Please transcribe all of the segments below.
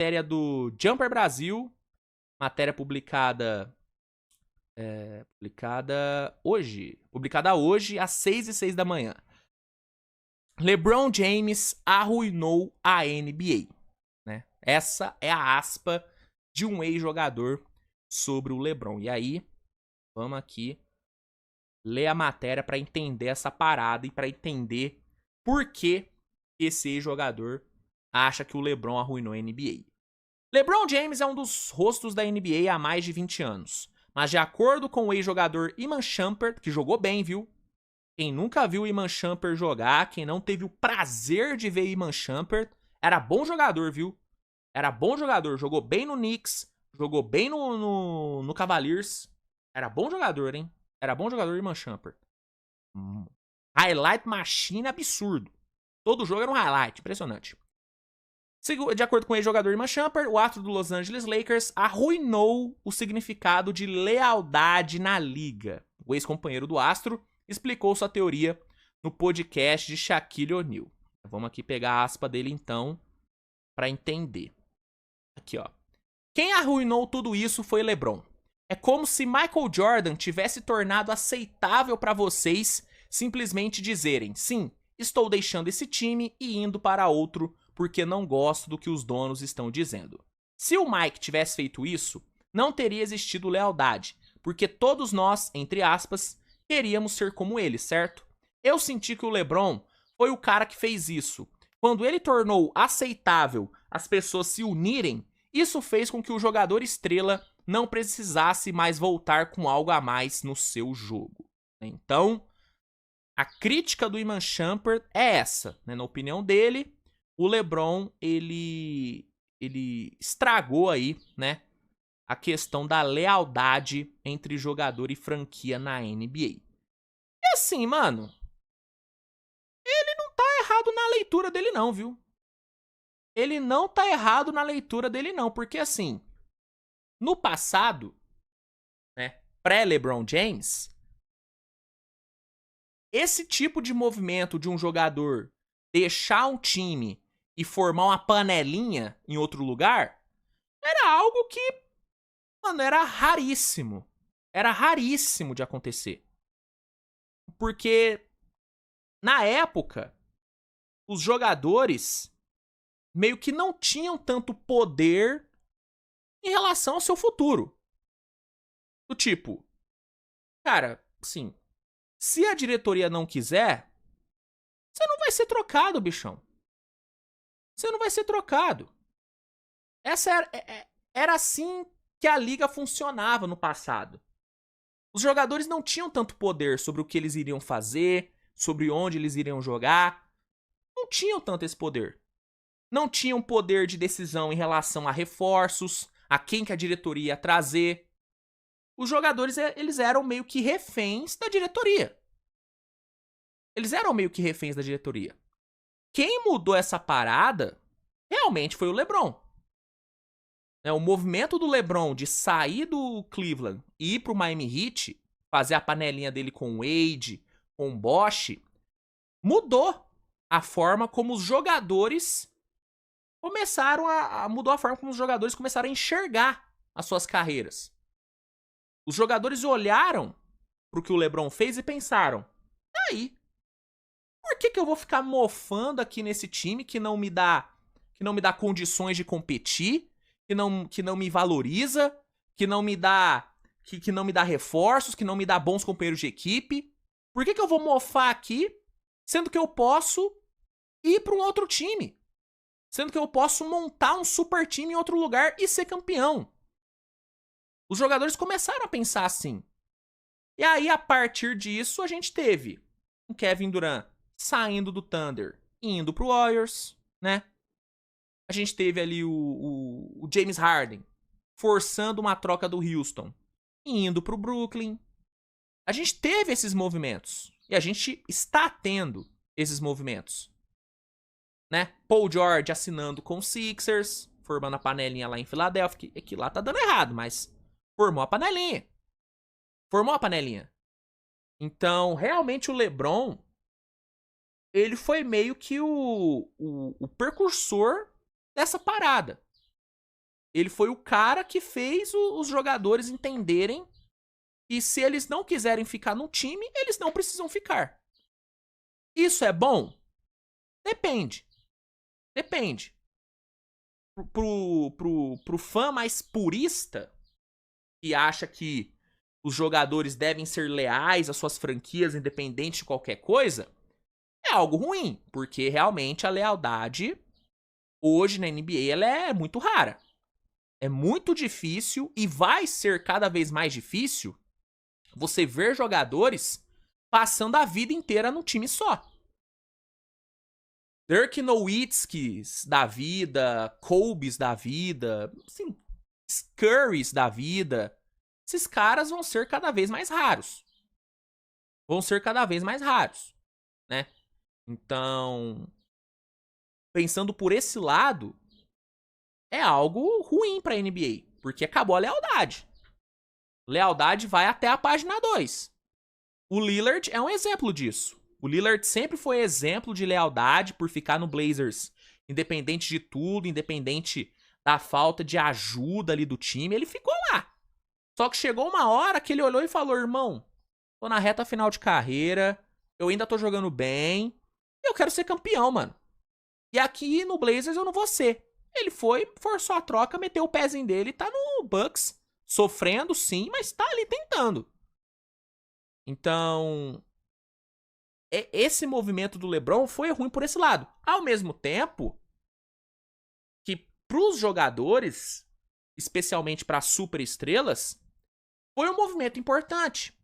matéria do Jumper Brasil, matéria publicada hoje às 6h06 da manhã. LeBron James arruinou a NBA, né? Essa é a aspa de um ex-jogador sobre o LeBron. E aí, vamos aqui ler a matéria para entender essa parada e para entender por que esse ex-jogador acha que o LeBron arruinou a NBA. LeBron James é um dos rostos da NBA há mais de 20 anos, mas de acordo com o ex-jogador Iman Shumpert, que jogou bem, viu? Quem nunca viu Iman Shumpert jogar, quem não teve o prazer de ver Iman Shumpert, era bom jogador, viu? Era bom jogador, jogou bem no Knicks, jogou bem no Cavaliers. Era bom jogador, hein? Era bom jogador Iman Shumpert. Highlight machine absurdo. Todo jogo era um highlight, impressionante. De acordo com o ex-jogador Iman Shumpert, o astro do Los Angeles Lakers arruinou o significado de lealdade na liga. O ex-companheiro do astro explicou sua teoria no podcast de Shaquille O'Neal. Vamos aqui pegar a aspa dele então para entender. Aqui, ó. Quem arruinou tudo isso foi LeBron. É como se Michael Jordan tivesse tornado aceitável para vocês simplesmente dizerem: sim, estou deixando esse time e indo para outro porque não gosto do que os donos estão dizendo. Se o Mike tivesse feito isso, não teria existido lealdade, porque todos nós, entre aspas, queríamos ser como ele, certo? Eu senti que o LeBron foi o cara que fez isso. Quando ele tornou aceitável as pessoas se unirem, isso fez com que o jogador estrela não precisasse mais voltar com algo a mais no seu jogo. Então, a crítica do Iman Shumpert é essa, né? Na opinião dele, o LeBron, ele estragou aí, né, a questão da lealdade entre jogador e franquia na NBA. E assim, mano, ele não tá errado na leitura dele não, viu? Ele não tá errado na leitura dele não, porque assim, no passado, né, pré-LeBron James, esse tipo de movimento de um jogador deixar um time e formar uma panelinha em outro lugar, era algo que, mano, era raríssimo. Era raríssimo de acontecer. Porque, na época, os jogadores meio que não tinham tanto poder em relação ao seu futuro. Do tipo, cara, assim, se a diretoria não quiser, você não vai ser trocado, bichão. Você não vai ser trocado. Essa era assim que a liga funcionava no passado. Os jogadores não tinham tanto poder sobre o que eles iriam fazer, sobre onde eles iriam jogar. Não tinham tanto esse poder. Não tinham poder de decisão em relação a reforços, a quem que a diretoria ia trazer. Os jogadores, eles eram meio que reféns da diretoria. Eles eram meio que reféns da diretoria. Quem mudou essa parada realmente foi o LeBron. O movimento do LeBron de sair do Cleveland e ir pro Miami Heat, fazer a panelinha dele com o Wade, com o Bosh, mudou a forma como os jogadores começaram mudou a forma como os jogadores começaram a enxergar as suas carreiras. Os jogadores olharam pro que o LeBron fez e pensaram: aí, por que eu vou ficar mofando aqui nesse time que não me dá condições de competir, que não me valoriza, que não me dá reforços, que não me dá bons companheiros de equipe? Por que eu vou mofar aqui, sendo que eu posso ir para um outro time? Sendo que eu posso montar um super time em outro lugar e ser campeão? Os jogadores começaram a pensar assim. E aí, a partir disso, a gente teve o Kevin Durant saindo do Thunder e indo pro Warriors, né? A gente teve ali o James Harden forçando uma troca do Houston e indo pro Brooklyn. A gente teve esses movimentos. E a gente está tendo esses movimentos. Né? Paul George assinando com o Sixers, formando a panelinha lá em Filadélfia, que lá tá dando errado, mas formou a panelinha. Formou a panelinha. Então, realmente o LeBron, ele foi meio que o precursor dessa parada. Ele foi o cara que fez os jogadores entenderem que se eles não quiserem ficar no time, eles não precisam ficar. Isso é bom? Depende. Depende. Pro fã mais purista, que acha que os jogadores devem ser leais às suas franquias, independente de qualquer coisa, é algo ruim, porque realmente a lealdade hoje na NBA ela é muito rara. É muito difícil e vai ser cada vez mais difícil você ver jogadores passando a vida inteira num time só. Dirk Nowitzkis da vida, Kobe's da vida, assim, Curry's da vida. Esses caras vão ser cada vez mais raros. Vão ser cada vez mais raros, né? Então, pensando por esse lado, é algo ruim pra NBA, porque acabou a lealdade. Lealdade vai até a página 2. O Lillard é um exemplo disso. O Lillard sempre foi exemplo de lealdade por ficar no Blazers, independente de tudo, independente da falta de ajuda ali do time, ele ficou lá. Só que chegou uma hora que ele olhou e falou: irmão, tô na reta final de carreira, eu ainda tô jogando bem, e eu quero ser campeão, mano. E aqui no Blazers eu não vou ser. Ele foi, forçou a troca, meteu o pezinho dele, tá no Bucks, sofrendo sim, mas tá ali tentando. Então, esse movimento do LeBron foi ruim por esse lado. Ao mesmo tempo que pros jogadores, especialmente para superestrelas, foi um movimento importante.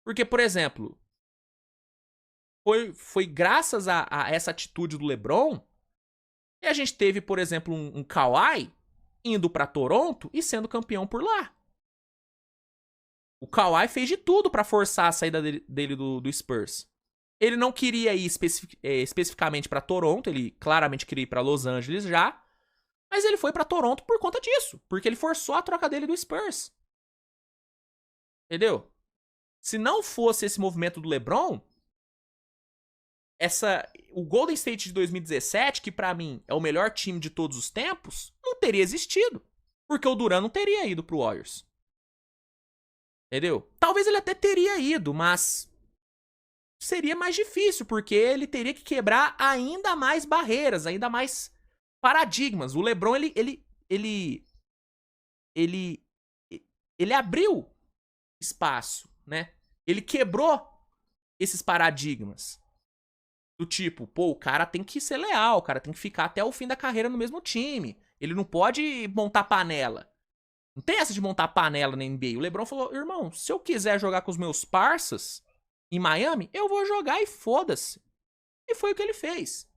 Porque, por exemplo, foi graças a essa atitude do LeBron que a gente teve, por exemplo, um Kawhi indo para Toronto e sendo campeão por lá. O Kawhi fez de tudo para forçar a saída dele do Spurs. Ele não queria ir especificamente para Toronto, ele claramente queria ir para Los Angeles já, mas ele foi para Toronto por conta disso, porque ele forçou a troca dele do Spurs. Entendeu? Se não fosse esse movimento do LeBron, o Golden State de 2017, que pra mim é o melhor time de todos os tempos, não teria existido, porque o Durant não teria ido pro Warriors. Entendeu? Talvez ele até teria ido, mas seria mais difícil, porque ele teria que quebrar ainda mais barreiras, ainda mais paradigmas. O LeBron, ele abriu espaço, né? Ele quebrou esses paradigmas. Do tipo, pô, o cara tem que ser leal, o cara tem que ficar até o fim da carreira no mesmo time. Ele não pode montar panela. Não tem essa de montar panela na NBA. O LeBron falou, irmão, se eu quiser jogar com os meus parças em Miami, eu vou jogar e foda-se. E foi o que ele fez.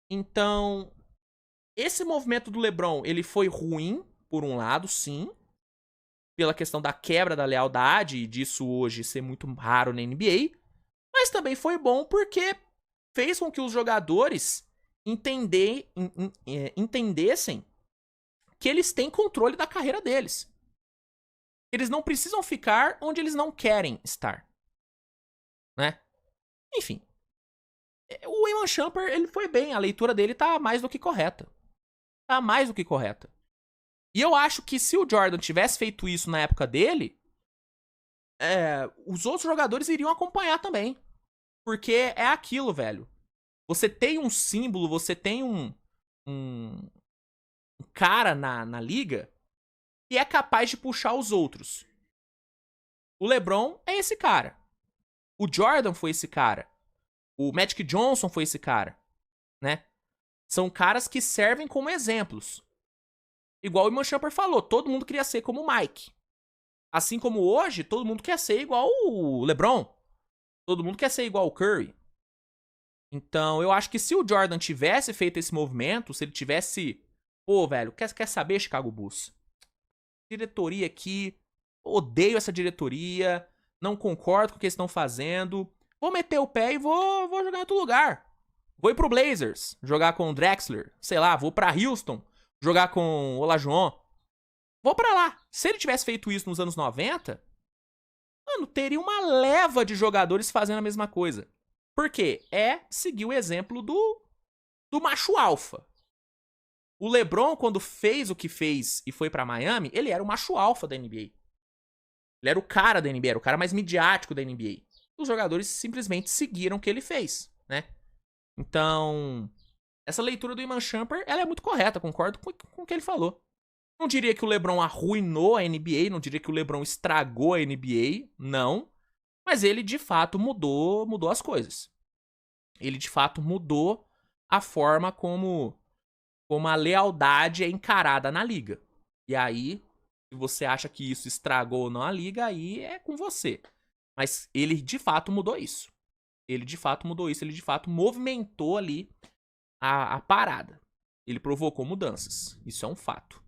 Então, esse movimento do LeBron, ele foi ruim, por um lado, sim. Pela questão da quebra da lealdade e disso hoje ser muito raro na NBA. Mas também foi bom porque fez com que os jogadores entendessem que eles têm controle da carreira deles. Eles não precisam ficar onde eles não querem estar. Né? Enfim. O Iman Shumpert, ele foi bem. A leitura dele tá mais do que correta. Tá mais do que correta. E eu acho que se o Jordan tivesse feito isso na época dele, os outros jogadores iriam acompanhar também. Porque é aquilo, velho. Você tem um símbolo, você tem um cara na liga que é capaz de puxar os outros. O LeBron é esse cara. O Jordan foi esse cara. O Magic Johnson foi esse cara. Né? São caras que servem como exemplos. Igual o Iman Shumpert falou, todo mundo queria ser como o Mike. Assim como hoje, todo mundo quer ser igual o LeBron. Todo mundo quer ser igual o Curry. Então, eu acho que se o Jordan tivesse feito esse movimento, se ele tivesse... Pô, velho, quer saber, Chicago Bulls? Diretoria aqui, odeio essa diretoria, não concordo com o que eles estão fazendo, vou meter o pé e vou jogar em outro lugar. Vou ir pro Blazers, jogar com o Drexler, sei lá, vou pra Houston, jogar com o Olajuwon. Vou pra lá. Se ele tivesse feito isso nos anos 90, mano, teria uma leva de jogadores fazendo a mesma coisa. Por quê? Seguir o exemplo do macho alfa. O LeBron, quando fez o que fez e foi pra Miami, ele era o macho alfa da NBA. Ele era o cara da NBA, era o cara mais midiático da NBA. Os jogadores simplesmente seguiram o que ele fez, né? Então, essa leitura do Iman Shumpert, ela é muito correta, concordo com o que ele falou. Não diria que o LeBron arruinou a NBA, não diria que o LeBron estragou a NBA, não. Mas ele, de fato, mudou as coisas. Ele, de fato, mudou a forma como a lealdade é encarada na liga. E aí, se você acha que isso estragou ou não a liga, aí é com você. Mas ele, de fato, mudou isso. Ele, de fato, mudou isso. Ele, de fato, movimentou ali a parada. Ele provocou mudanças. Isso é um fato.